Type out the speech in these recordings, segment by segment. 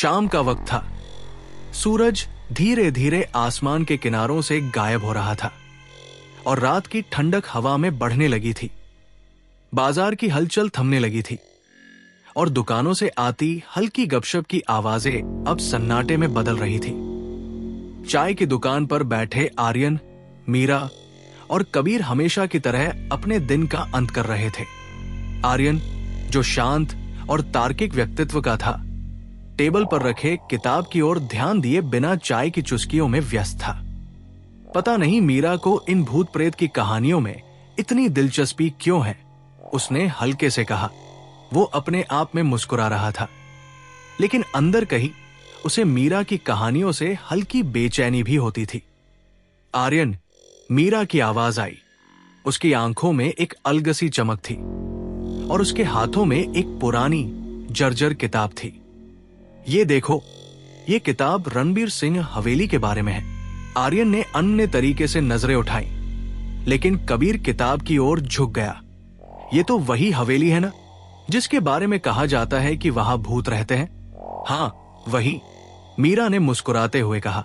शाम का वक्त था। सूरज धीरे धीरे आसमान के किनारों से गायब हो रहा था और रात की ठंडक हवा में बढ़ने लगी थी। बाजार की हलचल थमने लगी थी और दुकानों से आती हल्की गपशप की आवाजें अब सन्नाटे में बदल रही थी। चाय की दुकान पर बैठे आर्यन, मीरा और कबीर हमेशा की तरह अपने दिन का अंत कर रहे थे। आर्यन, जो शांत और तार्किक व्यक्तित्व का था, टेबल पर रखे किताब की ओर ध्यान दिए बिना चाय की चुस्कियों में व्यस्त था। पता नहीं मीरा को इन भूत प्रेत की कहानियों में इतनी दिलचस्पी क्यों है, उसने हल्के से कहा। वो अपने आप में मुस्कुरा रहा था, लेकिन अंदर कहीं उसे मीरा की कहानियों से हल्की बेचैनी भी होती थी। आर्यन, मीरा की आवाज आई। उसकी आंखों में एक अलगसी चमक थी और उसके हाथों में एक पुरानी जर्जर किताब थी। ये देखो, ये किताब रणबीर सिंह हवेली के बारे में है। आर्यन ने अन्य तरीके से नजरें उठाई, लेकिन कबीर किताब की ओर झुक गया। ये तो वही हवेली है ना, जिसके बारे में कहा जाता है कि वहां भूत रहते हैं? हाँ, वही, मीरा ने मुस्कुराते हुए कहा।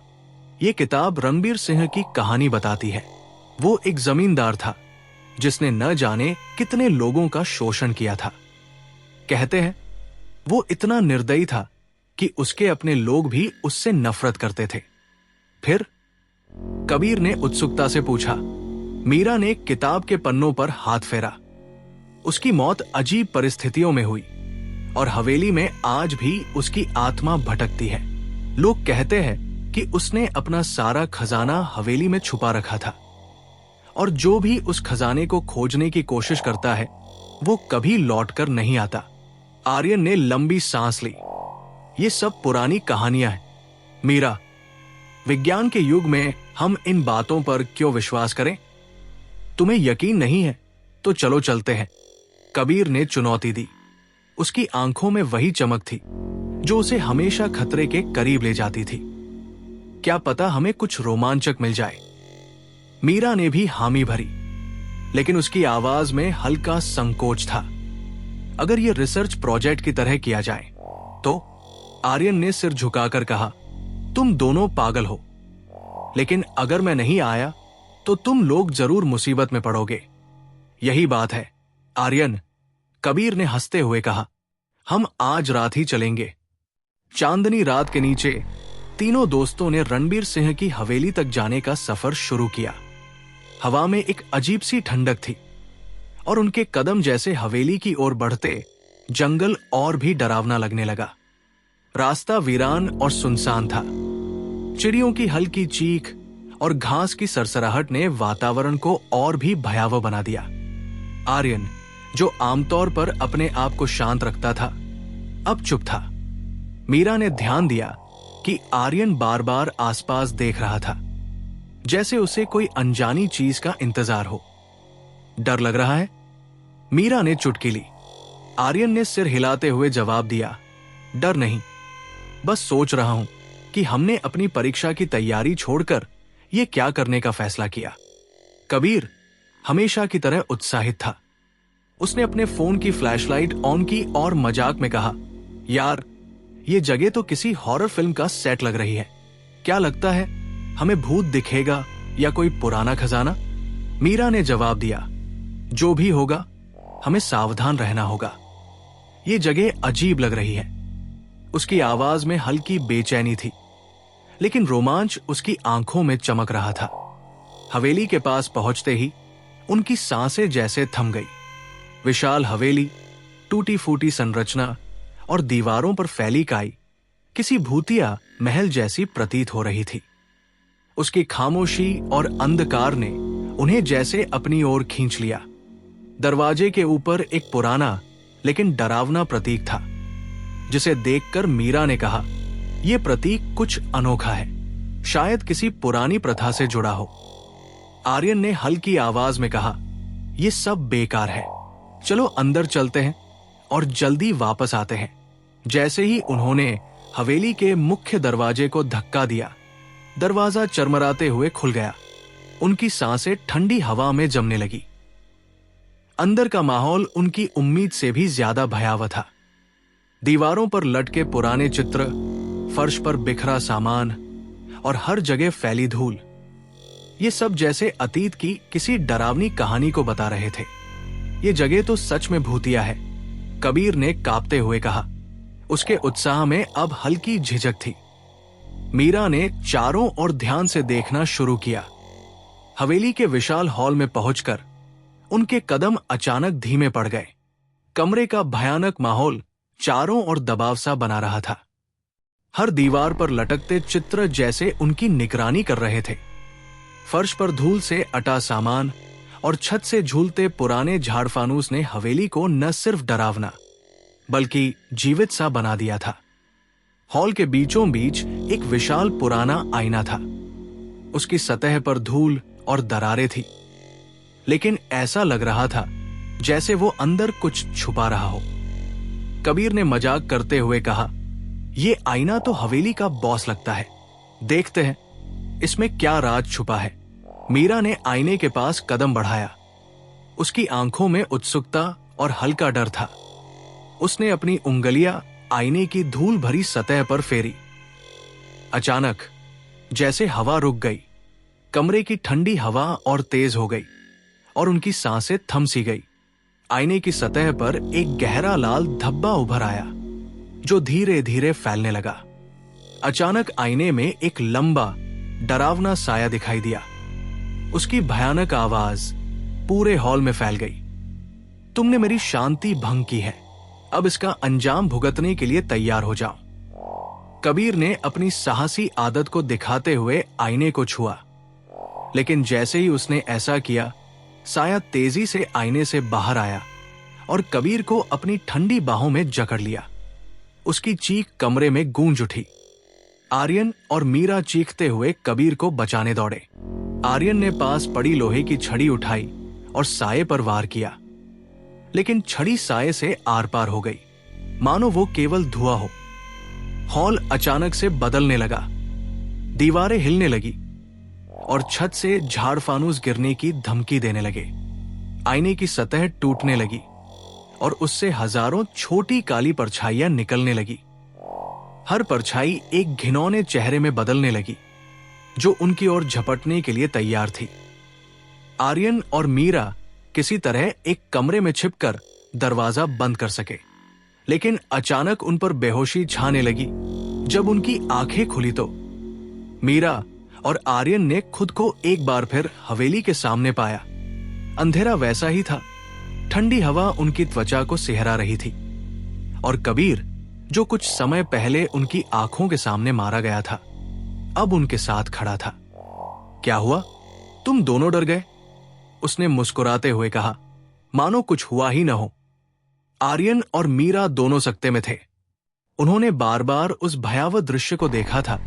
यह किताब रणबीर सिंह की कहानी बताती है। वो एक जमींदार था जिसने न जाने कितने लोगों का शोषण किया था। कहते हैं वो इतना निर्दयी था कि उसके अपने लोग भी उससे नफरत करते थे। फिर? कबीर ने उत्सुकता से पूछा। मीरा ने किताब के पन्नों पर हाथ फेरा। उसकी मौत अजीब परिस्थितियों में हुई और हवेली में आज भी उसकी आत्मा भटकती है। लोग कहते हैं कि उसने अपना सारा खजाना हवेली में छुपा रखा था और जो भी उस खजाने को खोजने की कोशिश करता है वो कभी लौटकर नहीं आता। आर्यन ने लंबी सांस ली। ये सब पुरानी कहानियां हैं मीरा। विज्ञान के युग में हम इन बातों पर क्यों विश्वास करें? तुम्हें यकीन नहीं है तो चलो चलते हैं, कबीर ने चुनौती दी। उसकी आंखों में वही चमक थी जो उसे हमेशा खतरे के करीब ले जाती थी। क्या पता हमें कुछ रोमांचक मिल जाए। मीरा ने भी हामी भरी, लेकिन उसकी आवाज में हल्का संकोच था। अगर यह रिसर्च प्रोजेक्ट की तरह किया जाए तो? आर्यन ने सिर झुकाकर कहा। तुम दोनों पागल हो, लेकिन अगर मैं नहीं आया तो तुम लोग जरूर मुसीबत में पड़ोगे। यही बात है आर्यन, कबीर ने हंसते हुए कहा। हम आज रात ही चलेंगे। चांदनी रात के नीचे तीनों दोस्तों ने रणबीर सिंह की हवेली तक जाने का सफर शुरू किया। हवा में एक अजीब सी ठंडक थी और उनके कदम जैसे हवेली की ओर बढ़ते जंगल और भी डरावना लगने लगा। रास्ता वीरान और सुनसान था। चिड़ियों की हल्की चीख और घास की सरसराहट ने वातावरण को और भी भयावह बना दिया। आर्यन, जो आमतौर पर अपने आप को शांत रखता था, अब चुप था। मीरा ने ध्यान दिया कि आर्यन बार बार आसपास देख रहा था, जैसे उसे कोई अनजानी चीज का इंतजार हो। डर लग रहा है? मीरा ने चुटकी ली। आर्यन ने सिर हिलाते हुए जवाब दिया, डर नहीं, बस सोच रहा हूं कि हमने अपनी परीक्षा की तैयारी छोड़कर यह क्या करने का फैसला किया। कबीर हमेशा की तरह उत्साहित था। उसने अपने फोन की फ्लैशलाइट ऑन की और मजाक में कहा, यार, ये जगह तो किसी हॉरर फिल्म का सेट लग रही है। क्या लगता है हमें भूत दिखेगा या कोई पुराना खजाना? मीरा ने जवाब दिया, जो भी होगा हमें सावधान रहना होगा। ये जगह अजीब लग रही है। उसकी आवाज में हल्की बेचैनी थी, लेकिन रोमांच उसकी आंखों में चमक रहा था। हवेली के पास पहुंचते ही उनकी सांसें जैसे थम गई। विशाल हवेली, टूटी फूटी संरचना और दीवारों पर फैली काई किसी भूतिया महल जैसी प्रतीत हो रही थी। उसकी खामोशी और अंधकार ने उन्हें जैसे अपनी ओर खींच लिया। दरवाजे के ऊपर एक पुराना लेकिन डरावना प्रतीक था, जिसे देखकर मीरा ने कहा, यह प्रतीक कुछ अनोखा है, शायद किसी पुरानी प्रथा से जुड़ा हो। आर्यन ने हल्की आवाज में कहा, यह सब बेकार है, चलो अंदर चलते हैं और जल्दी वापस आते हैं। जैसे ही उन्होंने हवेली के मुख्य दरवाजे को धक्का दिया, दरवाजा चरमराते हुए खुल गया। उनकी सांसें ठंडी हवा में जमने लगी। अंदर का माहौल उनकी उम्मीद से भी ज्यादा भयावह था। दीवारों पर लटके पुराने चित्र, फर्श पर बिखरा सामान और हर जगह फैली धूल, ये सब जैसे अतीत की किसी डरावनी कहानी को बता रहे थे। ये जगह तो सच में भूतिया है, कबीर ने कांपते हुए कहा। उसके उत्साह में अब हल्की झिझक थी। मीरा ने चारों ओर ध्यान से देखना शुरू किया। हवेली के विशाल हॉल में पहुंचकर उनके कदम अचानक धीमे पड़ गए। कमरे का भयानक माहौल चारों ओर दबाव सा बना रहा था। हर दीवार पर लटकते चित्र जैसे उनकी निगरानी कर रहे थे। फर्श पर धूल से अटा सामान और छत से झूलते पुराने झाड़फानूस ने हवेली को न सिर्फ डरावना बल्कि जीवित सा बना दिया था। हॉल के बीचों बीच एक विशाल पुराना आईना था। उसकी सतह पर धूल और दरारें थी, लेकिन ऐसा लग रहा था जैसे वो अंदर कुछ छुपा रहा हो। कबीर ने मजाक करते हुए कहा, ये आईना तो हवेली का बॉस लगता है, देखते हैं इसमें क्या राज छुपा है। मीरा ने आईने के पास कदम बढ़ाया। उसकी आंखों में उत्सुकता और हल्का डर था। उसने अपनी उंगलियां आईने की धूल भरी सतह पर फेरी। अचानक जैसे हवा रुक गई, कमरे की ठंडी हवा और तेज हो गई और उनकी सांसें थम सी गई। आईने की सतह पर एक गहरा लाल धब्बा उभर आया जो धीरे धीरे फैलने लगा। अचानक आईने में एक लंबा डरावना साया दिखाई दिया। उसकी भयानक आवाज पूरे हॉल में फैल गई। तुमने मेरी शांति भंग की है, अब इसका अंजाम भुगतने के लिए तैयार हो जाओ। कबीर ने अपनी साहसी आदत को दिखाते हुए आईने को छुआ, लेकिन जैसे ही उसने ऐसा किया, साया तेजी से आईने से बाहर आया और कबीर को अपनी ठंडी बाहों में जकड़ लिया। उसकी चीख कमरे में गूंज उठी। आर्यन और मीरा चीखते हुए कबीर को बचाने दौड़े। आर्यन ने पास पड़ी लोहे की छड़ी उठाई और साये पर वार किया, लेकिन छड़ी साये से आर पार हो गई, मानो वो केवल धुआं हो। हॉल अचानक से बदलने लगा। दीवारें हिलने लगी और छत से झाड़फानूस गिरने की धमकी देने लगे। आईने की सतह टूटने लगी और उससे हजारों छोटी काली परछाइयां निकलने लगी। हर परछाई एक घिनौने चेहरे में बदलने लगी जो उनकी ओर झपटने के लिए तैयार थी। आर्यन और मीरा किसी तरह एक कमरे में छिपकर दरवाजा बंद कर सके, लेकिन अचानक उन पर बेहोशी छाने लगी। जब उनकी आंखें खुली तो मीरा और आर्यन ने खुद को एक बार फिर हवेली के सामने पाया। अंधेरा वैसा ही था, ठंडी हवा उनकी त्वचा को सिहरा रही थी और कबीर, जो कुछ समय पहले उनकी आंखों के सामने मारा गया था, अब उनके साथ खड़ा था। क्या हुआ, तुम दोनों डर गए? उसने मुस्कुराते हुए कहा, मानो कुछ हुआ ही न हो। आर्यन और मीरा दोनों सकते में थे। उन्होंने बार बार उस भयावह दृश्य को देखा था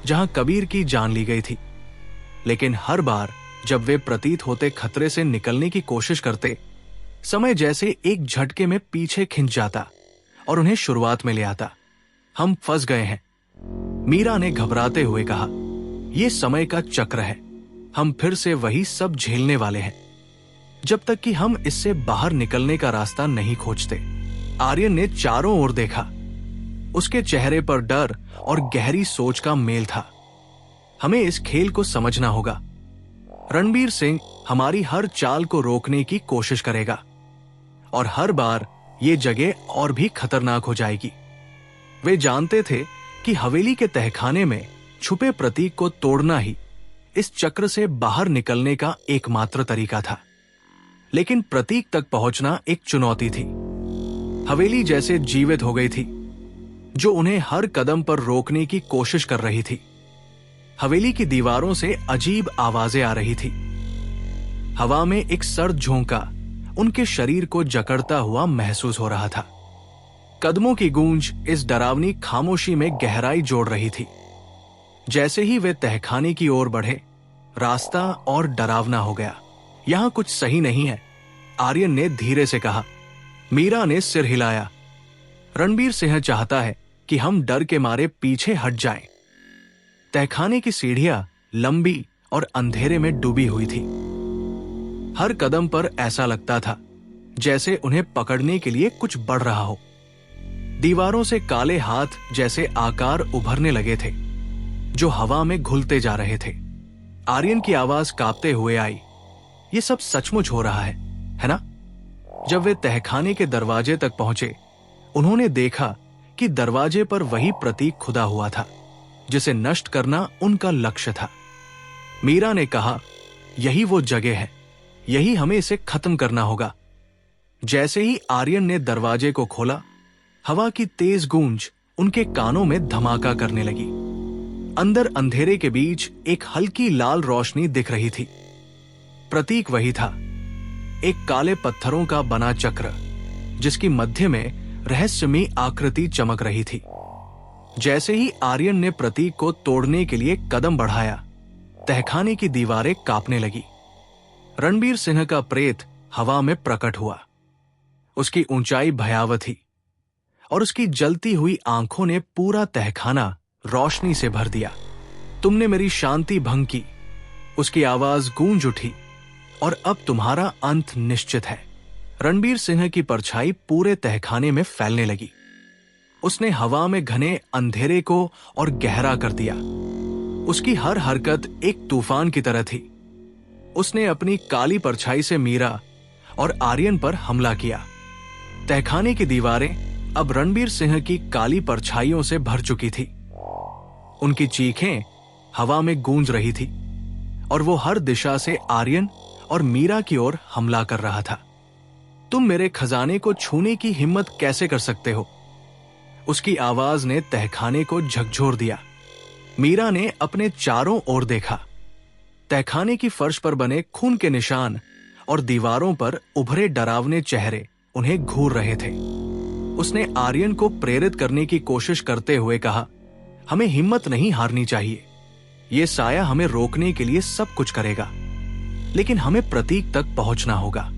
जहां कबीर की जान ली गई थी, लेकिन हर बार जब वे प्रतीत होते खतरे से निकलने की कोशिश करते, समय जैसे एक झटके में पीछे खिंच जाता और उन्हें शुरुआत में ले आता। हम फंस गए हैं, मीरा ने घबराते हुए कहा। यह समय का चक्र है, हम फिर से वही सब झेलने वाले हैं जब तक कि हम इससे बाहर निकलने का रास्ता नहीं खोजते। आर्यन ने चारों ओर देखा। उसके चेहरे पर डर और गहरी सोच का मेल था। हमें इस खेल को समझना होगा। रणबीर सिंह हमारी हर चाल को रोकने की कोशिश करेगा और हर बार ये जगह और भी खतरनाक हो जाएगी। वे जानते थे कि हवेली के तहखाने में छुपे प्रतीक को तोड़ना ही इस चक्र से बाहर निकलने का एकमात्र तरीका था, लेकिन प्रतीक तक पहुंचना एक चुनौती थी। हवेली जैसे जीवित हो गई थी, जो उन्हें हर कदम पर रोकने की कोशिश कर रही थी। हवेली की दीवारों से अजीब आवाजें आ रही थी। हवा में एक सर्द झोंका उनके शरीर को जकड़ता हुआ महसूस हो रहा था। कदमों की गूंज इस डरावनी खामोशी में गहराई जोड़ रही थी। जैसे ही वे तहखाने की ओर बढ़े, रास्ता और डरावना हो गया। यहां कुछ सही नहीं है, आर्यन ने धीरे से कहा। मीरा ने सिर हिलाया। रणबीर सिंह चाहता है कि हम डर के मारे पीछे हट जाएं। तहखाने की सीढ़ियां लंबी और अंधेरे में डूबी हुई थी। हर कदम पर ऐसा लगता था जैसे उन्हें पकड़ने के लिए कुछ बढ़ रहा हो। दीवारों से काले हाथ जैसे आकार उभरने लगे थे जो हवा में घुलते जा रहे थे। आर्यन की आवाज कांपते हुए आई, ये सब सचमुच हो रहा है ना? जब वे तहखाने के दरवाजे तक पहुंचे, उन्होंने देखा कि दरवाजे पर वही प्रतीक खुदा हुआ था जिसे नष्ट करना उनका लक्ष्य था। मीरा ने कहा, यही वो जगह है, यही हमें इसे खत्म करना होगा। जैसे ही आर्यन ने दरवाजे को खोला, हवा की तेज गूंज उनके कानों में धमाका करने लगी। अंदर अंधेरे के बीच एक हल्की लाल रोशनी दिख रही थी। प्रतीक वही था, एक काले पत्थरों का बना चक्र जिसकी मध्य में रहस्यमयी आकृति चमक रही थी। जैसे ही आर्यन ने प्रतीक को तोड़ने के लिए कदम बढ़ाया, तहखाने की दीवारें कांपने लगी। रणबीर सिंह का प्रेत हवा में प्रकट हुआ। उसकी ऊंचाई भयावह थी और उसकी जलती हुई आंखों ने पूरा तहखाना रोशनी से भर दिया। तुमने मेरी शांति भंग की, उसकी आवाज गूंज उठी, और अब तुम्हारा अंत निश्चित है। रणबीर सिंह की परछाई पूरे तहखाने में फैलने लगी। उसने हवा में घने अंधेरे को और गहरा कर दिया। उसकी हर हरकत एक तूफान की तरह थी। उसने अपनी काली परछाई से मीरा और आर्यन पर हमला किया। तहखाने की दीवारें अब रणबीर सिंह की काली परछाइयों से भर चुकी थी। उनकी चीखें हवा में गूंज रही थी और वो हर दिशा से आर्यन और मीरा की ओर हमला कर रहा था। तुम मेरे खजाने को छूने की हिम्मत कैसे कर सकते हो? उसकी आवाज ने तहखाने को झकझोर दिया। मीरा ने अपने चारों ओर देखा। तहखाने की फर्श पर बने खून के निशान और दीवारों पर उभरे डरावने चेहरे उन्हें घूर रहे थे। उसने आर्यन को प्रेरित करने की कोशिश करते हुए कहा, हमें हिम्मत नहीं हारनी चाहिए। ये साया हमें रोकने के लिए सब कुछ करेगा, लेकिन हमें प्रतीक तक पहुंचना होगा।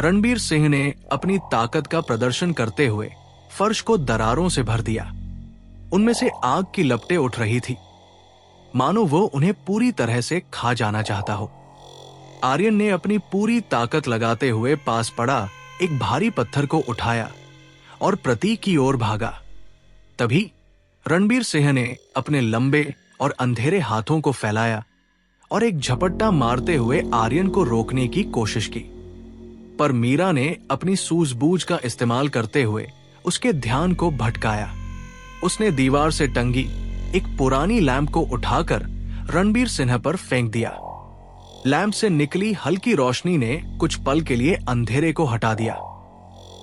रणबीर सिंह ने अपनी ताकत का प्रदर्शन करते हुए फर्श को दरारों से भर दिया। उनमें से आग की लपटें उठ रही थी, मानो वो उन्हें पूरी तरह से खा जाना चाहता हो। आर्यन ने अपनी पूरी ताकत लगाते हुए पास पड़ा एक भारी पत्थर को उठाया और प्रतीक की ओर भागा। तभी रणबीर सिंह ने अपने लंबे और अंधेरे हाथों को फैलाया और एक झपट्टा मारते हुए आर्यन को रोकने की कोशिश की। पर मीरा ने अपनी सूझबूझ का इस्तेमाल करते हुए उसके ध्यान को भटकाया। उसने दीवार से टंगी एक पुरानी लैंप को उठाकर रणबीर सिंह पर फेंक दिया। लैंप से निकली हल्की रोशनी ने कुछ पल के लिए अंधेरे को हटा दिया।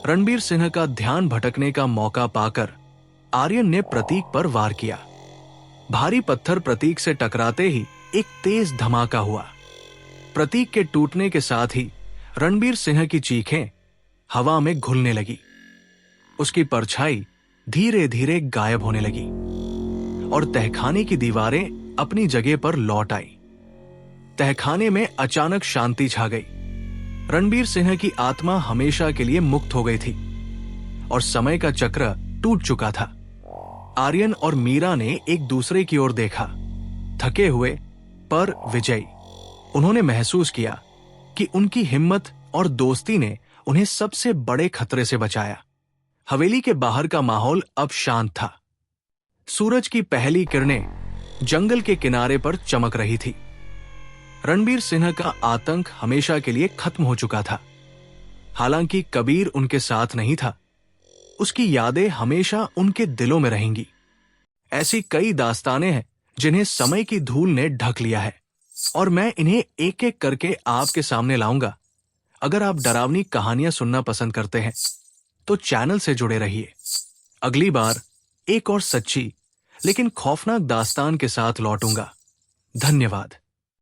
रणबीर सिंह का ध्यान भटकने का मौका पाकर आर्यन ने प्रतीक पर वार किया। भारी पत्थर प्रतीक से टकराते ही एक तेज धमाका हुआ। प्रतीक के टूटने के साथ ही रणबीर सिंह की चीखें हवा में घुलने लगी। उसकी परछाई धीरे धीरे गायब होने लगी और तहखाने की दीवारें अपनी जगह पर लौट आई। तहखाने में अचानक शांति छा गई। रणबीर सिंह की आत्मा हमेशा के लिए मुक्त हो गई थी और समय का चक्र टूट चुका था। आर्यन और मीरा ने एक दूसरे की ओर देखा, थके हुए पर विजयी। उन्होंने महसूस किया कि उनकी हिम्मत और दोस्ती ने उन्हें सबसे बड़े खतरे से बचाया। हवेली के बाहर का माहौल अब शांत था। सूरज की पहली किरणें जंगल के किनारे पर चमक रही थी। रणबीर सिंह का आतंक हमेशा के लिए खत्म हो चुका था। हालांकि कबीर उनके साथ नहीं था, उसकी यादें हमेशा उनके दिलों में रहेंगी। ऐसी कई दास्तानें हैं जिन्हें समय की धूल ने ढक लिया है और मैं इन्हें एक एक करके आपके सामने लाऊंगा। अगर आप डरावनी कहानियां सुनना पसंद करते हैं तो चैनल से जुड़े रहिए। अगली बार एक और सच्ची लेकिन खौफनाक दास्तान के साथ लौटूंगा। धन्यवाद।